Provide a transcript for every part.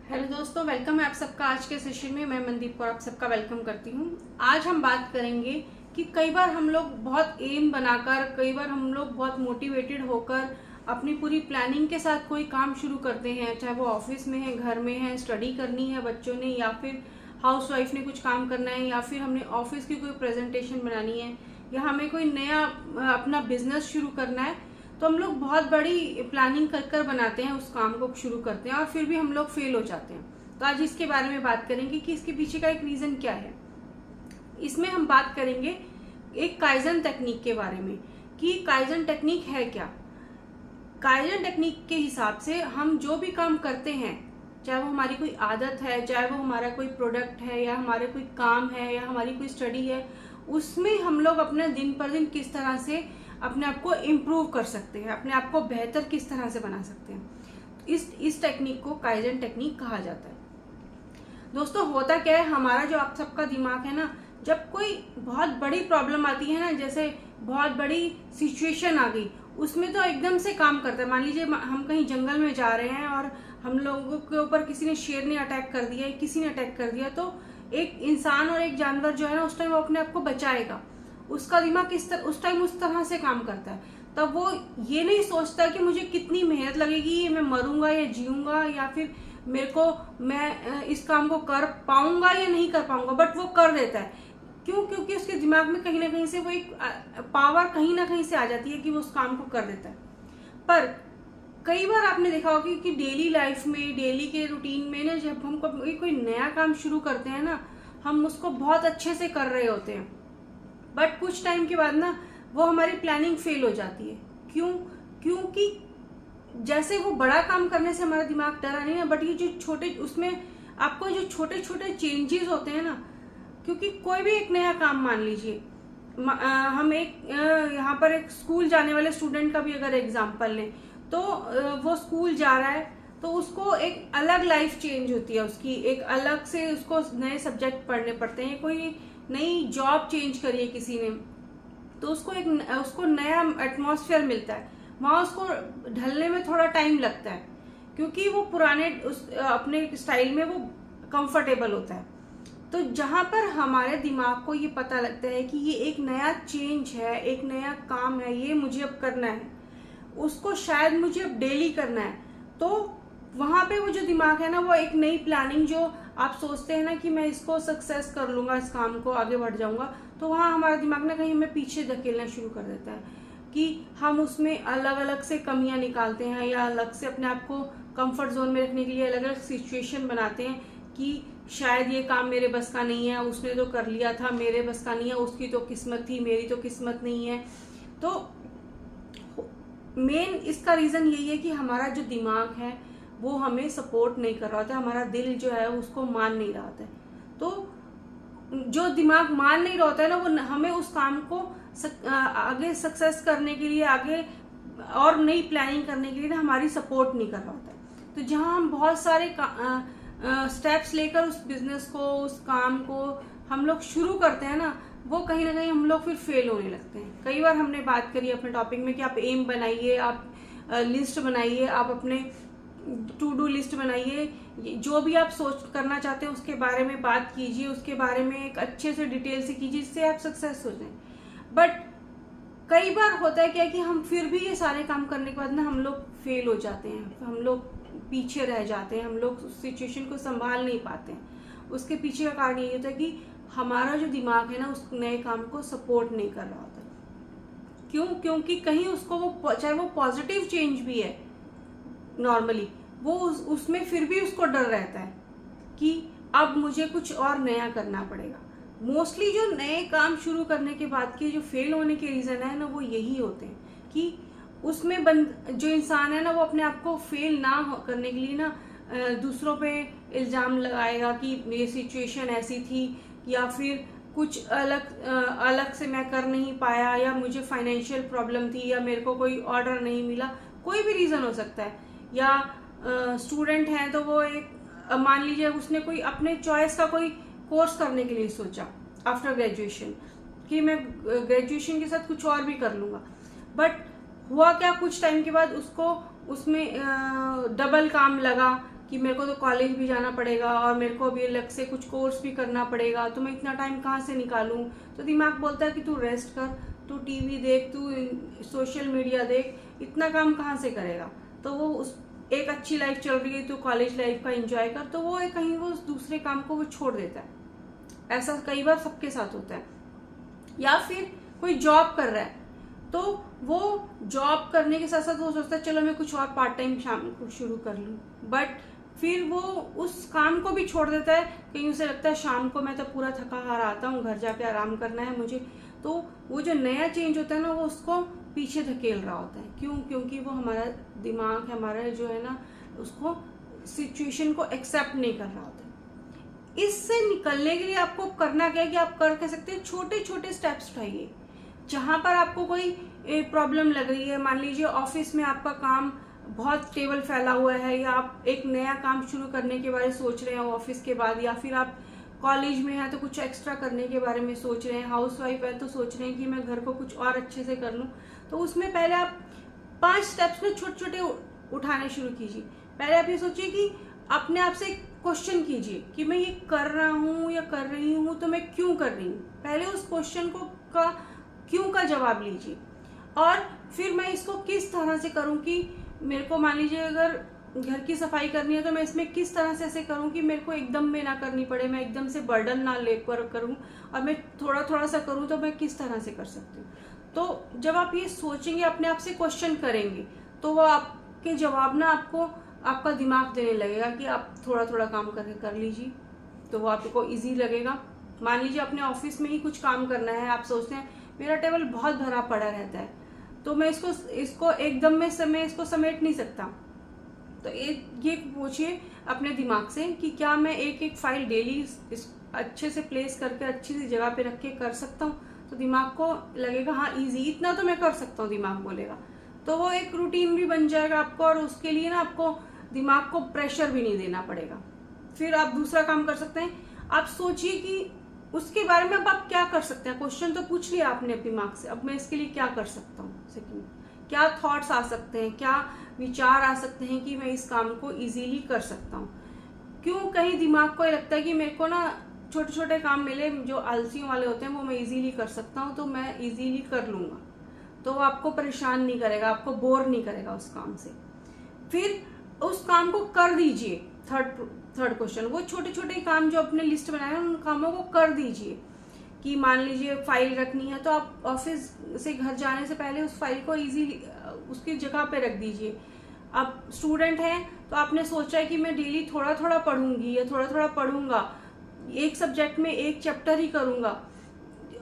Hello दोस्तों, welcome है आप सबका आज के सेशन में। मैं मनदीप और आप सबका वेलकम करती हूँ। आज हम बात करेंगे कि कई बार हम लोग बहुत एम बनाकर, कई बार हम लोग बहुत मोटिवेटेड होकर अपनी पूरी प्लानिंग के साथ कोई काम शुरू करते हैं, चाहे वो ऑफिस में है, घर में है, स्टडी करनी है बच्चों ने, या फिर हाउस वाइफ ने कुछ काम करना है, या फिर हमने ऑफिस की कोई प्रेजेंटेशन बनानी है, या हमें कोई नया अपना बिजनेस शुरू करना है। तो हम लोग बहुत बड़ी प्लानिंग कर कर बनाते हैं, उस काम को शुरू करते हैं और फिर भी हम लोग फेल हो जाते हैं। तो आज इसके बारे में बात करेंगे कि इसके पीछे का एक रीजन क्या है। इसमें हम बात करेंगे एक काइजन टेक्निक के बारे में कि काइजन टेक्निक है क्या। काइजन टेक्निक के हिसाब से हम जो भी काम करते हैं, चाहे वो हमारी कोई आदत है, चाहे वो हमारा कोई प्रोडक्ट है, या हमारे कोई काम है, या हमारी कोई स्टडी है, उसमें हम लोग अपने दिन पर दिन किस तरह से अपने आप को इम्प्रूव कर सकते हैं, अपने आप को बेहतर किस तरह से बना सकते हैं। इस टेक्निक को काइजन टेक्निक कहा जाता है। दोस्तों, होता क्या है, हमारा जो आप सबका दिमाग है ना, जब कोई बहुत बड़ी प्रॉब्लम आती है ना, जैसे बहुत बड़ी सिचुएशन आ गई, उसमें तो एकदम से काम करता है। मान लीजिए हम कहीं जंगल में जा रहे हैं और हम लोगों के ऊपर किसी ने, शेर ने अटैक कर दिया, किसी ने अटैक कर दिया, तो एक इंसान और एक जानवर जो है ना, उस टाइम वो अपने आप को बचाएगा। उसका दिमाग उस टाइम उस तरह से काम करता है। तब वो ये नहीं सोचता कि मुझे कितनी मेहनत लगेगी, मैं मरूंगा या जीऊंगा, या फिर मैं इस काम को कर पाऊंगा या नहीं कर पाऊंगा, बट वो कर देता है। क्यों? क्योंकि उसके दिमाग में कहीं ना कहीं से वो एक पावर कहीं ना कहीं से आ जाती है कि वो उस काम को कर देता है। पर कई बार आपने देखा होगा कि डेली लाइफ में, डेली के रूटीन में ना, जब हम कोई नया काम शुरू करते हैं ना, हम उसको बहुत अच्छे से कर रहे होते हैं, बट कुछ टाइम के बाद ना वो हमारी प्लानिंग फेल हो जाती है। क्यों? क्योंकि जैसे वो बड़ा काम करने से हमारा दिमाग डरा नहीं है, बट ये जो छोटे, उसमें आपको जो छोटे छोटे चेंजेस होते हैं ना, क्योंकि कोई भी एक नया काम, मान लीजिए हम यहाँ पर एक स्कूल जाने वाले स्टूडेंट का भी अगर एग्जाम्पल लें, तो वो स्कूल जा रहा है, तो उसको एक अलग लाइफ चेंज होती है, उसकी एक अलग से, उसको नए सब्जेक्ट पढ़ने पड़ते हैं, कोई नई जॉब चेंज करी है किसी ने, तो उसको नया एटमॉस्फेयर मिलता है, वहां उसको ढलने में थोड़ा टाइम लगता है, क्योंकि वो पुराने अपने स्टाइल में वो कंफर्टेबल होता है। तो जहां पर हमारे दिमाग को ये पता लगता है कि ये एक नया चेंज है, एक नया काम है, ये मुझे अब करना है, उसको शायद मुझे अब डेली करना है, तो वहां पे वो जो दिमाग है ना, वो एक नई प्लानिंग, जो आप सोचते हैं ना कि मैं इसको सक्सेस कर लूंगा, इस काम को आगे बढ़ जाऊंगा, तो वहां हमारा दिमाग ना कहीं हमें पीछे धकेलना शुरू कर देता है कि हम उसमें अलग अलग से कमियां निकालते हैं, या अलग से अपने आप को कंफर्ट जोन में रखने के लिए अलग अलग सिचुएशन बनाते हैं कि शायद ये काम मेरे बस का नहीं है, उसने तो कर लिया था, मेरे बस का नहीं है, उसकी तो किस्मत थी, मेरी तो किस्मत नहीं है। तो मेन इसका रीजन यही है कि हमारा जो दिमाग है वो हमें सपोर्ट नहीं कर रहा होता है, हमारा दिल जो है उसको मान नहीं रहा होता है। तो जो दिमाग मान नहीं रहा होता है ना, वो हमें उस काम को आगे सक्सेस करने के लिए, आगे और नई प्लानिंग करने के लिए ना हमारी सपोर्ट नहीं कर रहा होता है। तो जहां हम बहुत सारे स्टेप्स लेकर उस बिजनेस को, उस काम को हम लोग शुरू करते हैं ना, वो कहीं ना कहीं हम लोग फिर फेल होने लगते हैं। कई बार हमने बात करी अपने टॉपिक में कि आप एम बनाइए, आप लिस्ट बनाइए, आप अपने टू डू लिस्ट बनाइए, जो भी आप सोच करना चाहते हैं उसके बारे में बात कीजिए, उसके बारे में एक अच्छे से डिटेल से कीजिए, जिससे आप सक्सेस हो जाएं। बट कई बार होता है क्या कि हम फिर भी ये सारे काम करने के बाद ना हम लोग फेल हो जाते हैं, हम लोग पीछे रह जाते हैं, हम लोग सिचुएशन को संभाल नहीं पाते हैं। उसके पीछे का कारण ये होता है कि हमारा जो दिमाग है ना, उस नए काम को सपोर्ट नहीं कर रहा होता। क्यों? क्योंकि कहीं उसको वो, चाहे वो पॉजिटिव चेंज भी है नॉर्मली, वो उसमें फिर भी उसको डर रहता है कि अब मुझे कुछ और नया करना पड़ेगा। मोस्टली जो नए काम शुरू करने के बाद के जो फेल होने के रीजन है ना, वो यही होते हैं कि उसमें जो इंसान है ना, वो अपने आप को फेल ना करने के लिए ना दूसरों पे इल्जाम लगाएगा कि ये सिचुएशन ऐसी थी, या फिर कुछ अलग से मैं कर नहीं पाया, या मुझे फाइनेंशियल प्रॉब्लम थी, या मेरे को कोई ऑर्डर नहीं मिला, कोई भी रीजन हो सकता है। या स्टूडेंट है तो वो एक, मान लीजिए उसने कोई अपने चॉइस का कोई कोर्स करने के लिए सोचा आफ्टर ग्रेजुएशन कि मैं ग्रेजुएशन के साथ कुछ और भी कर लूंगा, बट हुआ क्या, कुछ टाइम के बाद उसको उसमें डबल काम लगा, कि मेरे को तो कॉलेज भी जाना पड़ेगा और मेरे को अभी अलग से कुछ कोर्स भी करना पड़ेगा, तो मैं इतना टाइम कहाँ से निकालूं। तो दिमाग बोलता है कि तू रेस्ट कर, तू टीवी देख, तू सोशल मीडिया देख, इतना काम कहाँ से करेगा। तो वो उस एक अच्छी लाइफ चल रही है तो कॉलेज लाइफ का एंजॉय कर, तो वो कहीं वो उस दूसरे काम को वो छोड़ देता है। ऐसा कई बार सबके साथ होता है। या फिर कोई जॉब कर रहा है तो वो जॉब करने के साथ साथ वो सोचता है चलो मैं कुछ और पार्ट टाइम शाम को शुरू कर लूँ, बट फिर वो उस काम को भी छोड़ देता है। कहीं उसे लगता है शाम को मैं तो पूरा थका हारा आता हूँ, घर जाके आराम करना है मुझे, तो वो जो नया चेंज होता है ना वो उसको पीछे धकेल रहा होता है। क्यों? क्योंकि वो हमारा दिमाग हमारा जो है ना उसको सिचुएशन को एक्सेप्ट नहीं कर रहा होता है। इससे निकलने के लिए आपको करना क्या है कि आप कर सकते हैं, छोटे छोटे स्टेप्स उठाइए। जहाँ पर आपको कोई प्रॉब्लम लग रही है, मान लीजिए ऑफिस में आपका काम बहुत टेबल फैला हुआ है, या आप एक नया काम शुरू करने के बारे में सोच रहे हैं ऑफिस के बाद, या फिर आप कॉलेज में हैं तो कुछ एक्स्ट्रा करने के बारे में सोच रहे हैं, हाउसवाइफ है तो सोच रहे हैं कि मैं घर को कुछ और अच्छे से कर लूँ। तो उसमें पहले आप 5 स्टेप्स में छोटे छोटे उठाने शुरू कीजिए। पहले आप ये सोचिए कि अपने आप से क्वेश्चन कीजिए कि मैं ये कर रहा हूँ या कर रही हूँ तो मैं क्यों कर रही हूँ। पहले उस क्वेश्चन को का क्यों का जवाब लीजिए, और फिर मैं इसको किस तरह से करूँ कि मेरे को मान लीजिए अगर घर की सफाई करनी है तो मैं इसमें किस तरह से ऐसे करूँ कि मेरे को एकदम में ना करनी पड़े, मैं एकदम से बर्डन ना लेकर करूँ, और मैं थोड़ा थोड़ा सा करूँ तो मैं किस तरह से कर सकती हूँ। तो जब आप ये सोचेंगे, अपने आप से क्वेश्चन करेंगे, तो वो आपके जवाब ना आपको आपका दिमाग देने लगेगा कि आप थोड़ा थोड़ा काम करके कर लीजिए, तो वो आपको इजी लगेगा। मान लीजिए अपने ऑफिस में ही कुछ काम करना है, आप सोचते हैं मेरा टेबल बहुत भरा पड़ा रहता है तो मैं इसको एकदम में इसको समेट नहीं सकता। तो ये पूछिए अपने दिमाग से कि क्या मैं एक एक फाइल डेली अच्छे से प्लेस करके अच्छी सी जगह पे रख के कर सकता हूँ। तो दिमाग को लगेगा हाँ इजी, इतना तो मैं कर सकता हूँ, दिमाग बोलेगा। तो वो एक रूटीन भी बन जाएगा आपको, और उसके लिए ना आपको दिमाग को प्रेशर भी नहीं देना पड़ेगा। फिर आप दूसरा काम कर सकते हैं, आप सोचिए कि उसके बारे में अब आप क्या कर सकते हैं। क्वेश्चन तो पूछ लिया आपने दिमाग से, अब मैं इसके लिए क्या कर सकता हूँ। सेकंड, क्या थॉट्स आ सकते हैं, क्या विचार आ सकते हैं कि मैं इस काम को इजीली कर सकता हूँ। क्यों? कहीं दिमाग को ये लगता है कि मेरे को ना छोटे छोटे काम मिले जो आलसियों वाले होते हैं वो मैं इजीली कर सकता हूँ, तो मैं इजीली कर लूंगा, तो वो आपको परेशान नहीं करेगा, आपको बोर नहीं करेगा उस काम से। फिर उस काम को कर दीजिए। थर्ड क्वेश्चन, वो छोटे छोटे काम जो अपने लिस्ट बनाए हैं उन कामों को कर दीजिए। कि मान लीजिए फाइल रखनी है तो आप ऑफिस से घर जाने से पहले उस फाइल को इजीली उसकी जगह पे रख दीजिए। अब स्टूडेंट हैं तो आपने सोचा है कि मैं डेली थोड़ा थोड़ा पढ़ूंगी या थोड़ा थोड़ा पढ़ूंगा, एक सब्जेक्ट में एक चैप्टर ही करूंगा,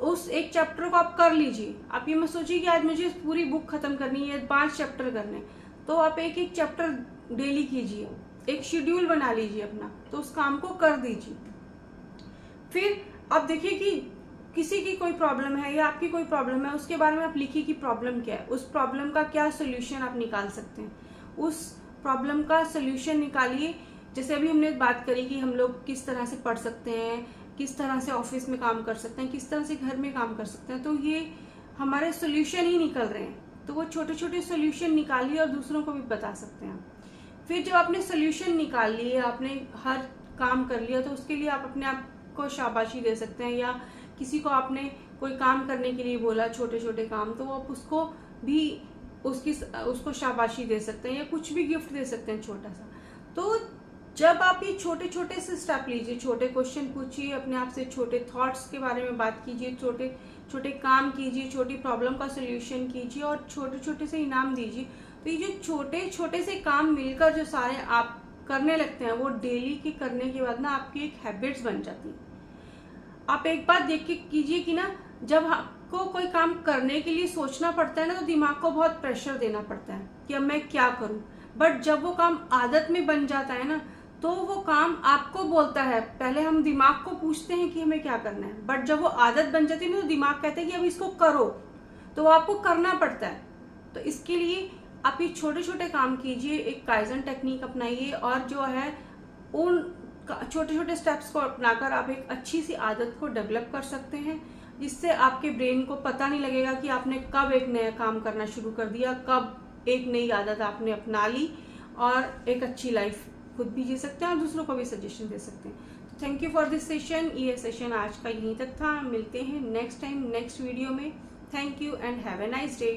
उस एक चैप्टर को आप कर लीजिए। आप ये मत सोचिए कि आज मुझे पूरी बुक खत्म करनी है, 5 चैप्टर करने, तो आप एक एक चैप्टर डेली कीजिए, एक शेड्यूल बना लीजिए अपना, तो उस काम को कर दीजिए। फिर आप देखिए कि किसी की कोई प्रॉब्लम है या आपकी कोई प्रॉब्लम है, उसके बारे में आप लिखिए कि प्रॉब्लम क्या है, उस प्रॉब्लम का क्या सोल्यूशन आप निकाल सकते हैं, उस प्रॉब्लम का सोल्यूशन निकालिए। जैसे अभी हमने बात करी कि हम लोग किस तरह से पढ़ सकते हैं, किस तरह से ऑफिस में काम कर सकते हैं, किस तरह से घर में काम कर सकते हैं, तो ये हमारे सोल्यूशन ही निकल रहे हैं। तो वो छोटे छोटे सोल्यूशन निकालिए और दूसरों को भी बता सकते हैं। फिर जब आपने सोल्यूशन निकाल लिए, आपने हर काम कर लिया, तो उसके लिए आप अपने आप को शाबाशी दे सकते हैं, या किसी को आपने कोई काम करने के लिए बोला छोटे छोटे काम, तो आप उसको भी उसको शाबाशी दे सकते हैं या कुछ भी गिफ्ट दे सकते हैं छोटा सा। तो जब आप ये छोटे छोटे से स्टेप लीजिए, छोटे क्वेश्चन पूछिए अपने आप से, छोटे थॉट्स के बारे में बात कीजिए, छोटे छोटे काम कीजिए, छोटी प्रॉब्लम का सोल्यूशन कीजिए और छोटे छोटे से इनाम दीजिए, तो ये जो छोटे छोटे से काम मिलकर जो सारे आप करने लगते हैं, वो डेली के करने के बाद ना आपकी एक हैबिट्स बन जाती है। आप एक बात देख के कीजिए कि ना जब आपको कोई काम करने के लिए सोचना पड़ता है ना, तो दिमाग को बहुत प्रेशर देना पड़ता है कि अब मैं क्या करूं, बट जब वो काम आदत में बन जाता है ना, तो वो काम आपको बोलता है। पहले हम दिमाग को पूछते हैं कि हमें क्या करना है, बट जब वो आदत बन जाती है ना, तो दिमाग कहता है कि अब इसको करो, तो वो आपको करना पड़ता है। तो इसके लिए आप ये छोटे छोटे काम कीजिए, एक काइजन टेक्निक अपनाइए, और जो है उन छोटे छोटे स्टेप्स को अपनाकर आप एक अच्छी सी आदत को डेवलप कर सकते हैं, जिससे आपके ब्रेन को पता नहीं लगेगा कि आपने कब एक नया काम करना शुरू कर दिया, कब एक नई आदत आपने अपना ली और एक अच्छी लाइफ खुद भी जी सकते हैं और दूसरों को भी सजेशन दे सकते हैं। तो thank you for this session. ये सेशन आज का यहीं तक था। मिलते हैं नेक्स्ट टाइम नेक्स्ट वीडियो में। Thank you and have a nice day.